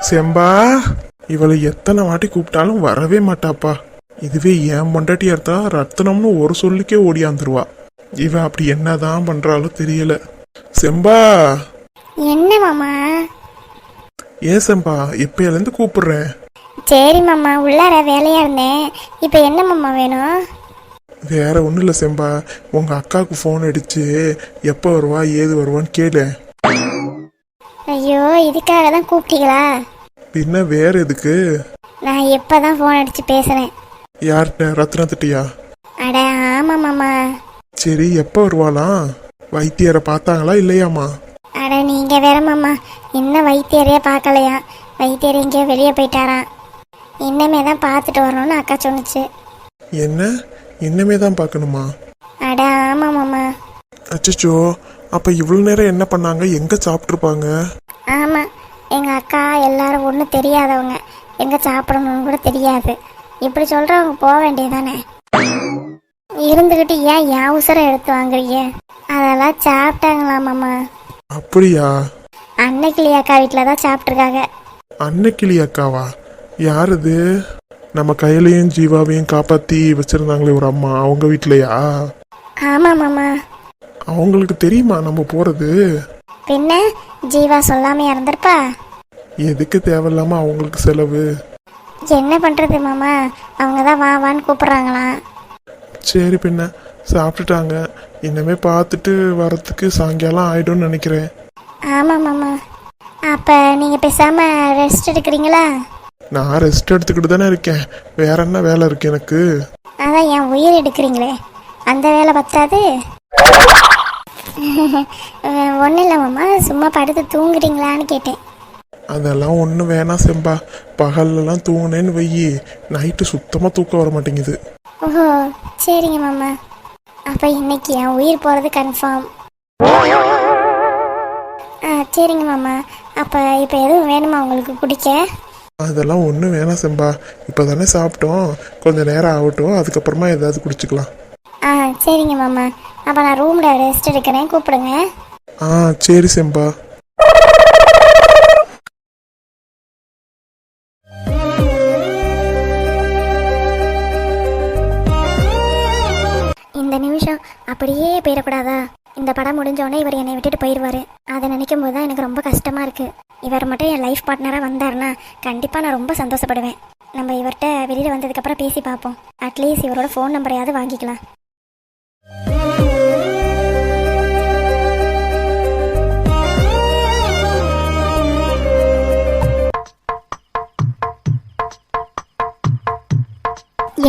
செம்பா, இவளை எத்தனை வாட்டி கூப்பிட்டாலும் வரவே மாட்டாப்பா. இதுவே என் பொண்டாட்டியா இருந்தா ரத்தனம்னு ஒரு சொல்லிக்கே ஓடியாந்துருவா. இவ அப்படி என்னதான் பண்றாலும் தெரியல. செம்பா. என்ன மாமா? ஏன் செம்பா, எப்பயில இருந்து கூப்பிடுறேன்? சரி மாமா, உள்ளார வேலையா இருந்தேன். இப்போ என்ன மாமா வேணும்? வேற ஒன்றும் இல்லை செம்பா, உங்க அக்காவுக்கு ஃபோன் அடிச்சு எப்போ வருவா ஏது வருவான்னு கேளு. ஐயோ, இதுக்காக தான் கூப்பிட்டீங்களா? பின்ன வேற எதுக்கு? நான் எப்பதான் ஃபோன் அடிச்சு பேசுறேன். யார்கிட்ட? ரத்னத்திட்டியா? அட ஆமா மாமா. சரி, எப்போ வருவாளாம்? வைத்தியரை பார்த்தாங்களா இல்லையாமா? அட நீங்க வேற மாமா, இன்னும் வைத்தியரையே பார்க்கலையா? வைத்தியர் எங்கேயோ வெளியே போயிட்டாராம். இன்னமே தான் பார்த்துட்டு வரணும்னு அக்கா சொன்னிச்சு. என்ன, இன்னமே தான் பார்க்கணுமா? அட ஆமா மாமா. அச்சோ, அப்ப இவ்வளவு நேரம் என்ன பண்ணாங்க? எங்க சாப்பிட்டுருப்பாங்க? ஆமா, எங்க அக்கா எல்லாரும் ஒன்றும் தெரியாதவங்க, எங்க சாப்பிடணும்னு கூட தெரியாது. இப்படி சொல்றவங்க போக வேண்டியதானே. இருந்துகிட்டு ஏன் என் உசரை எடுத்து வாங்குறீங்க? அதெல்லாம் சாப்பிட்டாங்களா மாமா? அப்படியா? அன்னைக்கிளி அக்கா வீட்டில் தான் சாப்பிட்ருக்காங்க. அன்னைக்கிளி அக்காவா? யாருது? நம்ம கையிலையும் ஜீவாவையும் காப்பாத்தி வச்சிருந்தாங்களே ஒரு அம்மா, அவங்க வீட்லயா? ஆமா மாமா. அவங்களுக்கு தெரியுமா நம்ம போறது? பின்ன ஜீவா சொல்லாம இறந்துருப்பா. எதுக்கு தேவையில்லாம அவங்களுக்கு செலவு? என்ன பண்றது மாமா, அவங்க தான் வா வான்னு கூப்பிடுறாங்களாம். சரி, பின்ன சாப்பிட்டுட்டாங்க. இன்னமே பார்த்துட்டு வரத்துக்கு சாயங்காலம் ஆயிடும்னு நினைக்கிறேன். ஆமா மாமா. அப்ப நீங்க பேசாம ரெஸ்ட் எடுக்கிறீங்களா? நான் ரெஸ்ட் எடுத்துக்கிட்டு தானே இருக்கேன், வேற என்ன வேலை இருக்கு எனக்கு? அதான் என் உயிர் எடுக்கிறீங்களே, அந்த வேலை பத்தாது. ஒன்றும் இல்லை மாமா, சும்மா படுத்து தூங்குறீங்களான்னு கேட்டேன். அதெல்லாம் ஒன்றும் வேணாம் செம்பா. பகல்லலாம் தூங்கினேன்னு வையி, நைட்டு சுத்தமாக தூக்கம் வர மாட்டேங்குது. ஓஹோ, சரிங்க மாமா. அப்போ இன்னைக்கு என் உயிர் போகிறது கன்ஃபார்ம். சரிங்க மாமா. அப்போ இப்போ எதுவும் வேணுமா உங்களுக்கு குடிக்க? அதெல்லாம் ஒன்றும் வேணாம் செம்பா, இப்போ தானே சாப்பிட்டோம், கொஞ்சம் நேரம் ஆகட்டும், அதுக்கப்புறமா ஏதாவது குடிச்சுக்கலாம். சரிங்க மாமா. அப்போ நான் ரூமில் ரெஸ்ட் எடுக்கிறேன், கூப்பிடுங்க. சரி செம்பா. இந்த நிமிஷம் அப்படியே போயிடக்கூடாதா? இந்த படம் முடிஞ்சோடனே இவர் என்னை விட்டுட்டு போயிடுவார். அதை நினைக்கும் போது தான் எனக்கு ரொம்ப கஷ்டமாக இருக்குது. இவர் மட்டும் என் லைஃப் பார்ட்னராக வந்தாருன்னா கண்டிப்பாக நான் ரொம்ப சந்தோஷப்படுவேன். நம்ம இவர்கிட்ட வெளியில் வந்ததுக்கப்புறம் பேசி பார்ப்போம். அட்லீஸ்ட் இவரோட ஃபோன் நம்பரையாவது வாங்கிக்கலாம்.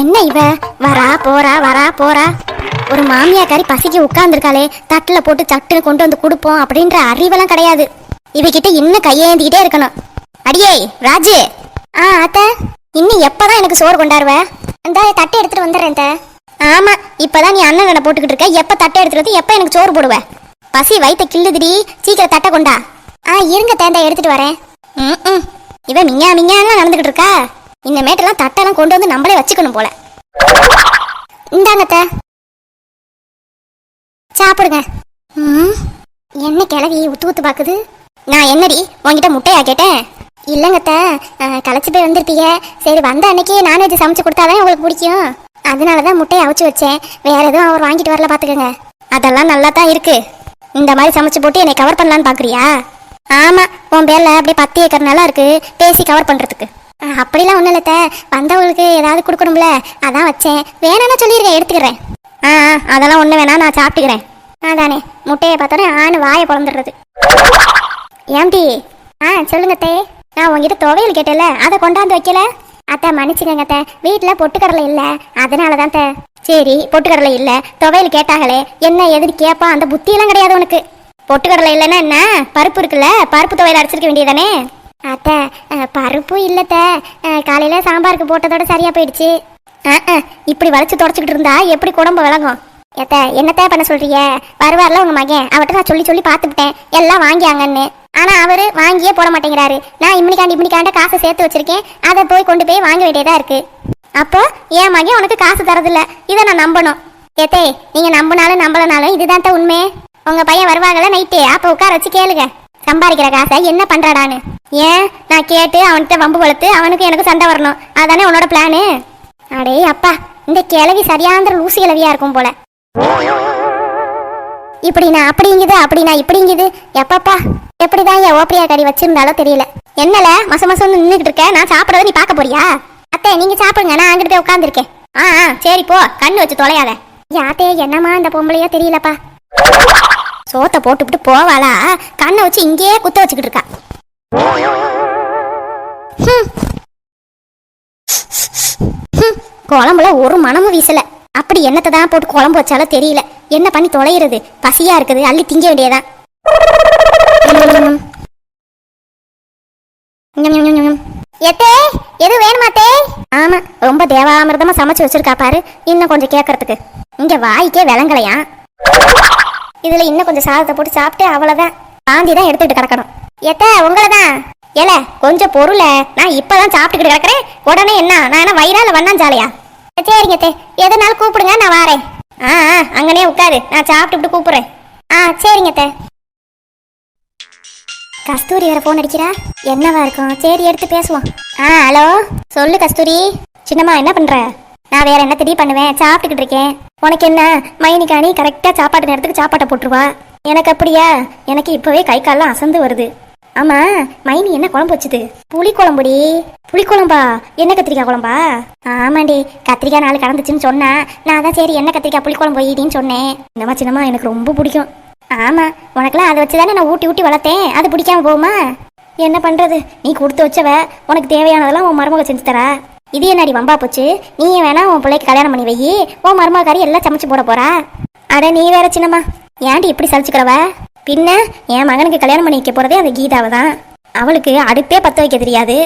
என்ன இவ வரா போறா வரா போறா? ஒரு மாமியாக்காரி பசிக்கு உட்கார்ந்துருக்காளே, தட்டில் போட்டு சட்டுன்னு கொண்டு வந்து கொடுப்போம் அப்படின்ற அறிவெல்லாம் கிடையாது. இவகிட்ட இன்னும் கையேந்திக்கிட்டே இருக்கணும். அடியே ராஜு. அத்தை, இன்னும் எப்பதான் எனக்கு சோறு கொண்டாருவ? இந்த தட்டை எடுத்துட்டு வந்துடுறேன். ஆமா, இப்பதான் நீ அண்ணன் போட்டுக்கிட்டு இருக்க. எப்ப தட்டை எடுத்துட்டு வந்து எப்ப எனக்கு சோறு போடுவ? பசி வயிற்ற கிள்ளுதுடி, சீக்கிரம் தட்டை கொண்டா. இருங்க தேந்தா எடுத்துட்டு வரேன். இவ மிங்கா மிங்கான்னு நடந்துகிட்டு இருக்கா. இந்த மேட்டெல்லாம் தட்டெல்லாம் கொண்டு வந்து நம்மளே வச்சுக்கணும் போல. இந்தாங்கத்த, சாப்பிடுங்க. என்ன கிளவி ஊத்து ஊத்து பாக்குது? நான் என்னடி உங்ககிட்ட முட்டையா கேட்டேன்? இல்லைங்கத்த, களைச்சி போய் வந்திருப்பீங்க. சரி, வந்த அன்னைக்கு நான்வெஜ் சமைச்சு கொடுத்தாதான் உங்களுக்கு பிடிக்கும், அதனாலதான் முட்டையை அவிச்சு வச்சேன். வேற எதுவும் அவர் வாங்கிட்டு வரல பாத்துக்கோங்க. அதெல்லாம் நல்லா தான் இருக்கு. இந்த மாதிரி சமைச்சு போட்டு என்னை கவர் பண்ணலான்னு பாக்குறியா? ஆமா, உன் பேர்ல அப்படியே 10 ஏக்கர் நல்லா இருக்கு, பேசி கவர் பண்றதுக்கு. அப்படிலாம் ஒன்றும் இல்லத்த, வந்தவங்களுக்கு ஏதாவது கொடுக்கணும்ல, அதான் வச்சேன். வேணான்னா சொல்லிடுறேன், எடுத்துக்கிறேன். அதெல்லாம் ஒன்றும் வேணாம், நான் சாப்பிட்டுக்கிறேன். அதானே, முட்டையை பார்த்தோன்னே ஆணு வாயை பிறந்துடுறது. ஏம்டி? சொல்லுங்கத்தே. நான் உங்ககிட்ட துவையல் கேட்டேல, அதை கொண்டாந்து வைக்கல. அத்தை மன்னிச்சுக்கங்க அத்தை, வீட்டில் பொட்டுக்கடலை இல்லை, அதனால தான் அத்தை. சரி, பொட்டுக்கடலை இல்லை, துவையல் கேட்டாங்களே, என்ன எதுன்னு கேட்பா, அந்த புத்தியெல்லாம் கிடையாது உனக்கு. பொட்டுக்கடலை இல்லைன்னா என்ன, பருப்பு இருக்குல்ல, பருப்பு துவையல் அரைச்சிருக்க வேண்டியதானே? அத்தை, பருப்பு இல்லத்த, காலையில் சாம்பாருக்கு போட்டதோட சரியா போயிடுச்சு. இப்படி வளைச்சு தொடச்சிக்கிட்டு இருந்தா எப்படி குழம்பு விளங்கும்? ஏத்த, என்னத்த பண்ண சொல்றீங்க? வருவார்ல உங்க மகன், அவர்கிட்ட நான் சொல்லி சொல்லி பார்த்துக்கிட்டேன் எல்லாம் வாங்கியாங்கன்னு. ஆனா அவரு வாங்கியே போட மாட்டேங்கிறாரு. நான் இப்படிக்காண்ட காசை சேர்த்து வச்சிருக்கேன், அதை போய் கொண்டு போய் வாங்க வேண்டியதா இருக்கு. அப்போ என் மகன் உனக்கு காசு தரதில்ல, இதை நான் நம்பணும். ஏத்தே, நீங்க நம்பினாலும் நம்பலனாலும் இதுதான் உண்மை. உங்க பையன் வருவாங்கல்ல நைட்டு, அப்போ உட்கார வச்சு கேளுங்க. சம்பாதிக்கிற காசை என்ன பண்றாடான்னு. ஏன் நான் கேட்டு அவன்கிட்ட வம்பு வளர்த்து அவனுக்கு எனக்கு சண்டை வரணும், அதானே உன்னோட பிளானு? அடே அப்பா, இந்த கிழவி சரியாந்திர லூசு கிழவியா இருக்கும் போல. இப்படினா அப்படிங்குது, அப்படினா இப்படிங்குது. எப்பப்பா எப்படிதான் என் ஓப்பரியா கறி வச்சிருந்தாலும் தெரியல. என்னல மச மசம்னு நின்றுட்டு இருக்க? நான் சாப்பிடறத நீ பார்க்க போறியா? அத்தை நீங்க சாப்பிடுங்க, நான் அங்கிட்டு போய் உட்காந்துருக்கேன். சரி போ, கண்ணு வச்சு தொலையாத. யாத்தே என்னமா இந்த பொம்பளையா தெரியலப்பா. சோத்தை போட்டுவிட்டு போவாளா, கண்ணை வச்சு இங்கேயே குத்த வச்சுக்கிட்டு இருக்கா. குழம்புல ஒரு மனமும் வீசல. அப்படி என்னத்தை தான் போட்டு குழம்பு வச்சாலும் தெரியல. என்ன பண்ணி தொலைகிறது? பசியா இருக்குது, அள்ளி திங்க வேண்டியதான். எத்தே எது வேணுமாத்தே? ஆமா, ரொம்ப தேவாமிர்தமா சமைச்சு வச்சிருக்கா பாரு. இன்னும் கொஞ்சம் கேட்கறதுக்கு இங்க வாய்க்கே விளங்கலையா? இதுல இன்னும் கொஞ்சம் சாதத்தை போட்டு சாப்பிட்டு அவ்வளவுதான். பாந்தி தான் எடுத்துட்டு கிடக்கணும். எத்த உங்களதான் ஏல கொஞ்சம் பொருள, நான் இப்பதான் சாப்பிட்டுக்கிட்டு கிடக்குறேன். உடனே என்ன நான் என்ன வயிறால வண்ணான் ஜாலையா? சரிங்க தே, எதனாலும் கூப்பிடுங்க, நான் வாரேன். அங்கனே உட்காரு, நான் சாப்பிட்டு கூப்பிடுறேன். சரிங்க தே. கஸ்தூரி வேற போன் அடிக்கிறா, என்னவா இருக்கும்? சரி எடுத்து பேசுவோம். ஹலோ சொல்லு கஸ்தூரி. சின்னம்மா என்ன பண்ற? நான் வேற என்ன திடீர் பண்ணுவேன், சாப்பிட்டுக்கிட்டு இருக்கேன். உனக்கு என்ன? மைனிகாணி கரெக்டா சாப்பாட்டு நேரத்துக்கு சாப்பாட்டை போட்டுருவா. எனக்கு அப்படியா? எனக்கு இப்பவே கை காலெல்லாம் அசந்து வருது. ஆமா, மைனி என்ன குழம்பு வச்சுது? புளி குழம்புடி. புளி குழம்பா? என்ன கத்திரிக்காய் குழம்பா? ஆமாண்டி, கத்திரிக்காய் 4 கலந்துச்சுன்னு சொன்னா, நான் தான் சரி என்ன கத்திரிக்காய் புளி குழம்பு வையிடின்னு சொன்னேன். என்னம்மா சின்னம்மா, எனக்கு ரொம்ப பிடிக்கும். ஆமா, உனக்குலாம் அதை வச்சுதானே நான் ஊட்டி ஊட்டி வளர்த்தேன். அது பிடிக்காம போகுமா? என்ன பண்றது, நீ கொடுத்து வச்சவ, உனக்கு தேவையானதெல்லாம் உன் மருமக செஞ்சு தரா. இது என்னடி வம்பா போச்சு? நீ வேணா உன் பிள்ளைக்கு கல்யாணம் பண்ணி வை, உன் மருமகாரி எல்லாம் சமைச்சு போட போறா. அட நீ வேற சின்னம்மா, ஏன்டி இப்படி சலிச்சுக்கிறவ? பின்ன என் மகனுக்கு கல்யாணம் பண்ணி வைக்க போறதே அந்த கீதாவை தான். அவளுக்கு அடுப்பே பத்த வைக்க தெரியாது.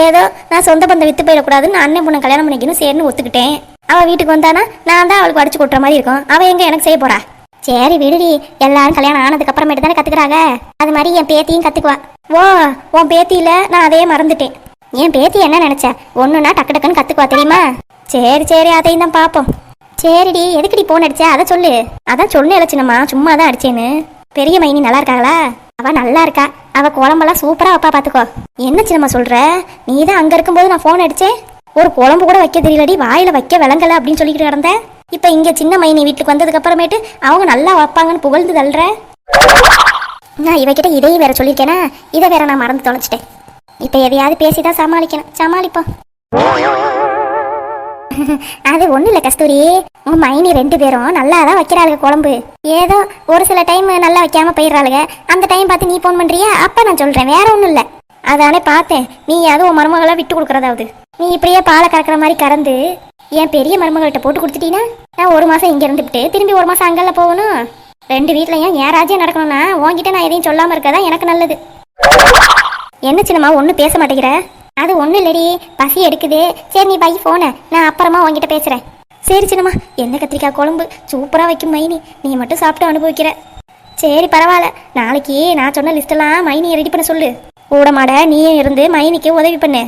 ஏதோ நான் சொந்த பந்தம் வித்து போயிடக்கூடாதுன்னு அண்ணன் பொண்ணு கல்யாணம் பண்ணிக்கணும் சேர்னு ஒத்துக்கிட்டேன். அவள் வீட்டுக்கு வந்தானா நான் தான் அவளுக்கு அடிச்சு கொட்டுற மாதிரி இருக்கும். அவள் எங்க எனக்கு செய்ய போறா? சரி விடுடி, எல்லாரும் கல்யாணம் ஆனதுக்கு அப்புறமேட்டு தானே கத்துக்கிறாங்க. அது மாதிரி என் பேத்தியும் கத்துக்குவா. ஓ, உன் பேத்தியில நான் அதே மறந்துட்டேன். என் பேத்தி என்ன நினைச்ச? ஒண்ணுன்னா டக்கு டக்குன்னு கத்துக்குவா தெரியுமா? சரி சரி, அதையும் தான் பாப்போம். சரிடி, எதுக்குடி போன் அடிச்ச? அதை சொல்லு. அதான் சொன்னேன் சின்னம்மா, சும்மா தான் அடிச்சேன்னு. பெரிய மைனி நல்லா இருக்காங்களா? அவ நல்லா இருக்கா. அவ குழம்பெல்லாம் சூப்பரா வைப்பா, பாத்துக்கோ. என்ன சின்னம்மா சொல்ற? நீ தான் அங்க இருக்கும்போது நான் போன் அடிச்சேன், ஒரு குழம்பு கூட வைக்க தெரியலடி, வாயில வைக்க விளங்கல அப்படின்னு சொல்லிக்கிட்டு கிடந்த. இப்ப இங்க சின்ன மைனி வீட்டுக்கு வந்ததுக்கு அப்புறமேட்டு அவங்க நல்லா வைப்பாங்கன்னு புகழ்ந்து தள்ளுற. நான் இவகிட்ட இதையும் வேற சொல்லியிருக்கேனா, இதை வேற நான் மறந்து தொலைச்சிட்டேன். இப்ப எதையாவது பேசிதான் சமாளிக்கணும். சமாளிப்போம். அது ஒண்ணு இல்ல கஸ்தூரி, உன் மைனி 2 பேரும் நல்லா தான் வைக்கிறாளுங்க குழம்பு. ஏதோ ஒரு சில டைம் நல்லா வைக்காம போயிடுறாளுங்க. அந்த டைம் பார்த்து நீ போன் பண்றியா? அப்ப நான் சொல்றேன், வேற ஒண்ணும் இல்ல. அதானே பார்த்தேன், நீ அதுவும் உன் மருமகளை விட்டு கொடுக்கறதாவது. நீ இப்படியே பாலை கறக்கிற மாதிரி கறந்து என் பெரிய மருமகள்கிட்ட போட்டு கொடுத்துட்டீங்கன்னா, நான் 1 மாசம் இங்க இருந்துட்டு திரும்பி 1 மாசம் அங்கெல்லாம் போகணும். 2 வீட்லயும் என் ராஜ்யம் நடக்கணும்னா உன்கிட்ட நான் எதையும் சொல்லாம இருக்கதான் எனக்கு நல்லது. என்ன சின்னம்மா ஒன்னும் பேச மாட்டேங்கிற? அது ஒன்றும் இல்லடி, பசி எடுக்குது. சரி நீ பை போன, நான் அப்புறமா உங்ககிட்ட பேசுறேன். சரி சின்னம்மா. என்ன கத்திரிக்காய் குழம்பு சூப்பரா வைக்கும் மைனி, நீ மட்டும் சாப்பிட்டு அனுபவிக்கிற. சரி பரவாயில்ல, நாளைக்கு நான் சொன்ன லிஸ்டெல்லாம் மைனியை ரெடி பண்ண சொல்லு. ஊடமாட நீயும் இருந்து மைனிக்கு உதவி பண்ணு.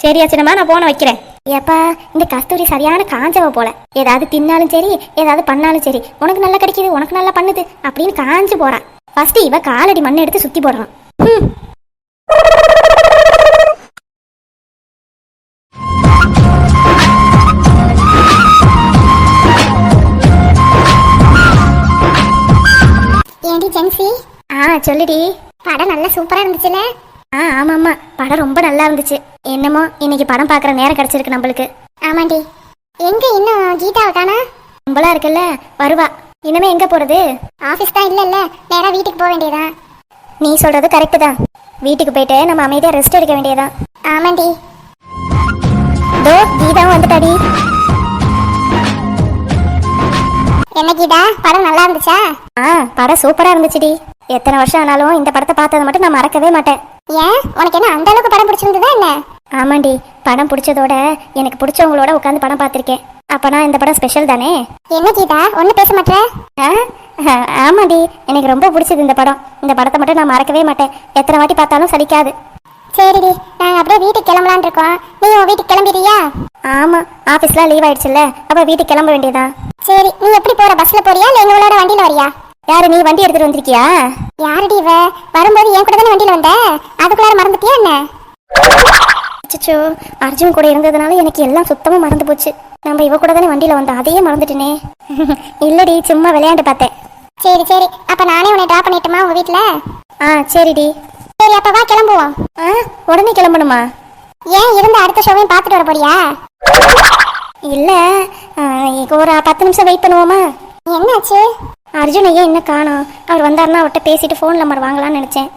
சரியா சின்னம்மா, நான் போன வைக்கிறேன். ஏப்பா, இந்த கஸ்தூரி சரியான காஞ்சவ போல. ஏதாவது தின்னாலும் சரி, ஏதாவது பண்ணாலும் சரி, உனக்கு நல்லா கிடைக்குது, உனக்கு நல்லா பண்ணுது அப்படின்னு காஞ்சு போறான். ஃபர்ஸ்ட் இவ காலடி மண்ணை எடுத்து சுத்தி போடுறான். ஏண்டி ஜென்சி? சொல்லுடி. படம் நல்லா சூப்பரா இருந்துச்சுல? ஆமாம்மா, படம் ரொம்ப நல்லா இருந்துச்சு. என்னமோ இன்னைக்கு படம் பார்க்குற நேரம் கிடைச்சிருக்கு நம்மளுக்கு. ஆமாண்டி. எங்க இன்னும் கீதாவை காணா? நம்மளா இருக்குல்ல, வருவா. இனிமே எங்க போறது? ஆஃபீஸ் தான் இல்லைல்ல, நேரா வீட்டுக்கு போக வேண்டியதான். நீ சொல்றது கரெக்டு தான். வீட்டுக்கு போயிட்டு நம்ம அமைதியா ரெஸ்ட் எடுக்க வேண்டியதான். ஆமாண்டி. தோ கீதாவும் வந்துட்டாடி. என்ன கீதா, படம் நல்லா இருந்துச்சா? படம் சூப்பரா இருந்துச்சுடி. எத்தனை வருஷம் ஆனாலும் இந்த படத்தை பார்த்ததை மட்டும் நான் மறக்கவே மாட்டேன். ஏன், உனக்கு என்ன அந்த அளவுக்கு படம் பிடிச்சிருந்ததா என்ன? ஆமாண்டி, படம் பிடிச்சதோட எனக்கு பிடிச்சவங்களோட உட்காந்து படம் பார்த்திருக்கேன். அப்பனா இந்த படம் ஸ்பெஷல் தானே. என்ன கீதா ஒண்ணு பேச மாட்டே? ஆமாண்டி, எனக்கு ரொம்ப பிடிச்சது இந்த படம். இந்த படத்தை மட்டும் நான் மறக்கவே மாட்டேன். எத்தனை வாட்டி பார்த்தாலும் சலிக்காது. சரிடி, நாங்க அப்படியே வீட்டுக்கு கிளம்பலான் இருக்கோம். நீ உன் வீட்டுக்கு கிளம்பிடுறியா? ஆமா, ஆபீஸ்லாம் லீவ் ஆயிடுச்சுல்ல, அப்ப வீட்டுக்கு கிளம்ப வேண்டியதான். சரி, நீ எப்படி போற? பஸ்ல போறியா இல்ல எங்களோட வண்டியில வரியா? யாரு நீ வண்டி எடுத்துட்டு வந்திருக்கியா? யாரடி இவ? வரும்போது என் கூட தானே வண்டியில வந்த, அதுக்குள்ளார மறந்துட்டியா என்ன? அச்சோ, அர்ஜுன் கூட இருந்ததுனால எனக்கு எல்லாம் சுத்தமா மறந்து போச்சு. நம்ம இவ கூட தானே வண்டியில வந்தோம், அதையே மறந்துட்டேனே. இல்லடி, சும்மா விளையாண்டு பார்த்தேன். சரி சரி, அப்ப நானே உன்னை டிராப் பண்ணிட்டுமா உங்க வீட்டுல? சரிடி. சரி, அப்ப வா கிளம்புவோம். உடனே கிளம்பணுமா? ஏன் இருந்த அடுத்த ஷோவையும் பார்த்துட்டு வர போறியா? இல்ல, ஒரு 10 நிமிஷம் வெயிட் பண்ணுவோமா? என்னாச்சு? அர்ஜுன் ஏன் என்ன காணோம்? அவர் வந்தாருன்னா அவர்கிட்ட பேசிட்டு ஃபோன் நம்பர் வாங்கலாம்னு நினைச்சேன்.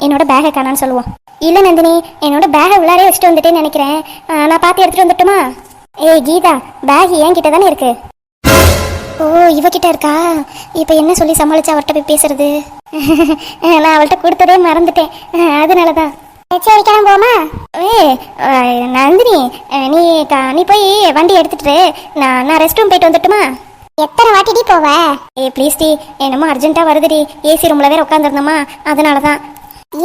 என்னோட பேகை காணான்னு சொல்லுவோம். இல்ல நந்தினி, என்னோட பேகை உள்ளாரே வச்சுட்டு வந்துட்டேன்னு நினைக்கிறேன். நான் பார்த்து எடுத்துட்டு வந்துட்டுமா? ஏய் கீதா, பேக் என் கிட்ட தானே இருக்கு. ஓ, இவகிட்ட இருக்கா? இப்ப என்ன சொல்லி சமாளிச்சு அவர்கிட்ட போய் பேசுறது? நான் அவள்கிட்ட கொடுத்ததே மறந்துட்டேன், அதனாலதான். சரி கிளம்புவோமா? நந்தினி, நீ போய் வண்டி எடுத்துட்டு நான் ரெஸ்ட் ரூம் போயிட்டு வந்துட்டுமா? எத்தனை வாட்டிடி போவ? ப்ளீஸ் டி, என்னமோ அர்ஜென்ட்டா வருதுடி. ஏசி ரூம்ல வேற உட்காந்துருந்தோமா, அதனாலதான்.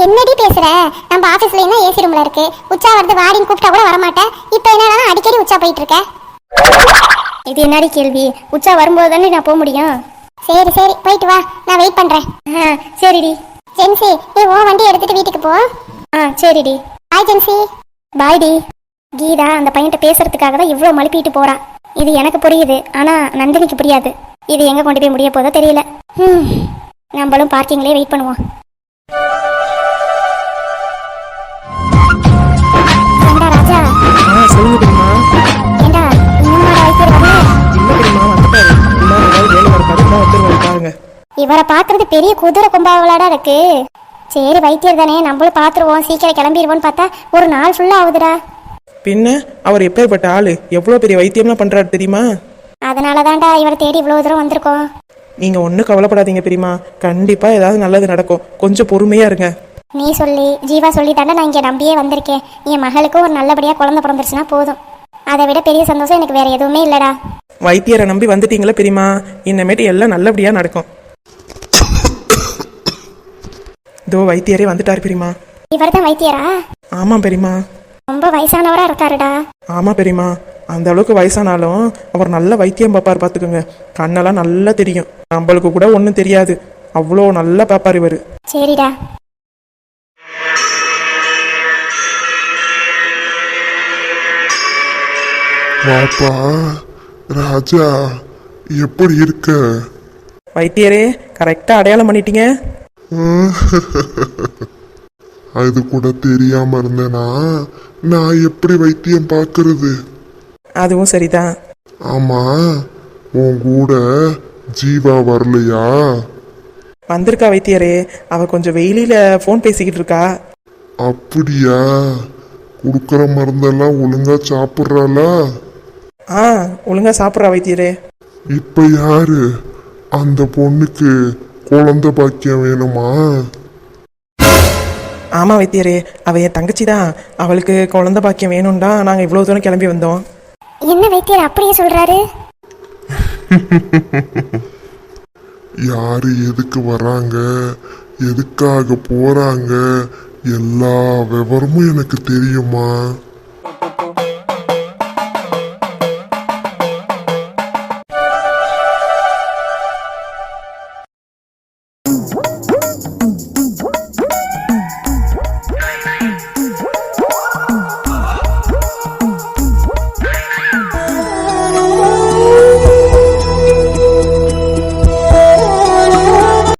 என்னடி பேசுற? நம்ம ஆபீஸ்ல என்ன ஏசி ரூம்ல இருக்கு? உச்சா வருது வாடின்னு கூப்பிட்டா கூட வரமாட்டேன். இப்ப என்னன்னா அடிக்கடி உச்சா போயிட்டு இருக்க. இது என்னடி கேள்வி? உச்சா வரும்போது தானே நான் போக முடியும். சரி சரி, போயிட்டு வா, நான் வெயிட் பண்றேன். சரிடி. ஜென்சி, நீ உன் வண்டி எடுத்துட்டு வீட்டுக்கு போ. சரிடி. பாய் ஜென்சி. பாய் டி. கீதா அந்த பையன்கிட்ட பேசுறதுக்காக தான் இவ்வளவு மழுப்பிட்டு போறா. இது எனக்கு புரியுது, ஆனா நந்தினிக்கு புரியாது. இது எங்க கொண்டு போய் முடிய போதோ தெரியல. நம்மளும் பார்க்கிங்லயே வெயிட் பண்ணுவோம். ராஜா, சொல்லுங்க தெரியுமா? ஏண்டா இன்னும் வைத்திருவாங்க? இல்ல தெரியுமா, வந்துட்டாரு. இன்னும் ஏதாவது வேலை வரப்பாரு, வந்துருவாரு பாருங்க. இவரை பாக்குறது பெரிய குதிரை கொம்பாவளாடா இருக்கு. சரி, வைத்தியர் தானே, நம்மளும் பாத்துருவோம், சீக்கிரம் கிளம்பிடுவோம்னு பார்த்தா ஒரு நாள் ஃபுல்லா ஆகுதுடா. பின்ன அவர் எப்பேற்பட்ட ஆளு, எவ்வளவு பெரிய வைத்தியம்லாம் பண்றாரு தெரியுமா? அதனாலதான்டா இவரை தேடி இவ்வளவு தூரம் வந்திருக்கோம். நீங்க ஒன்றும் கவலைப்படாதீங்க பெரியமா, கண்டிப்பா ஏதாவது நல்லது நடக்கும், கொஞ்சம் பொறுமையா இருங்க. நீ சொல்லி ஜீவா சொல்லி தாண்டா நான் இங்கே நம்பியே வந்திருக்கேன். என் மகளுக்கு ஒரு நல்லபடியா குழந்தை பிறந்துருச்சுன்னா போதும். அதை விட பெரிய சந்தோஷம் எனக்கு வேற எதுவுமே இல்லடா. வைத்தியரை நம்பி வந்துட்டீங்களா பெரியமா, இனிமேட்டு எல்லாம் நல்லபடியா நடக்கும். இதோ வைத்தியரே வந்துட்டாரு பெரியமா. இவர் தான் வைத்தியரா? ஆமா பெரியமா. ரொம்ப வயசானவரா இருக்காருடா. ஆமா பெரியமா, அந்த அளவுக்கு வயசானாலும் அவர் நல்ல வைத்தியம் பார்ப்பார், பார்த்துக்கோங்க. கண்ணெல்லாம் நல்லா தெரியும், நம்மளுக்கு கூட ஒன்றும் தெரியாது, அவ்வளோ நல்லா பார்ப்பார் இவர். சரிடா. வாப்பா ராஜா, எப்படி இருக்க? வைத்தியரே, கரெக்டா அடையாளம் பண்ணிட்டீங்க. அது கூட தெரியாம இருந்தேனா நான் எப்படி வைத்தியம் பார்க்கறது? அதுவும் சரிதான். ஆமா, உன் கூட ஜீவா வரலையா? வந்திருக்கா வைத்தியரே, அவ கொஞ்சம் வெயிலில ஃபோன் பேசிக்கிட்டு இருக்கா. அப்படியா? குடுக்கற மருந்தெல்லாம் ஒழுங்கா சாப்பிட்றாளா? ஒழுங்கா சாப்பிட்றா வைத்தியரே. இப்ப யாரு அந்த பொண்ணுக்கு குழந்தை பாக்கியம் வேணுமா? ஆமா வைத்தியரே, அவ என் தங்கச்சி தான், அவளுக்கு குழந்தை பாக்கியம் வேணும்டா நாங்க இவ்வளவு தூரம் கிளம்பி வந்தோம். என்ன வைத்தியர் அப்படியே சொல்றாரு? யாரு எதுக்கு வராங்க, எதுக்காக போறாங்க, எல்லா விவரமும் எனக்கு தெரியுமா?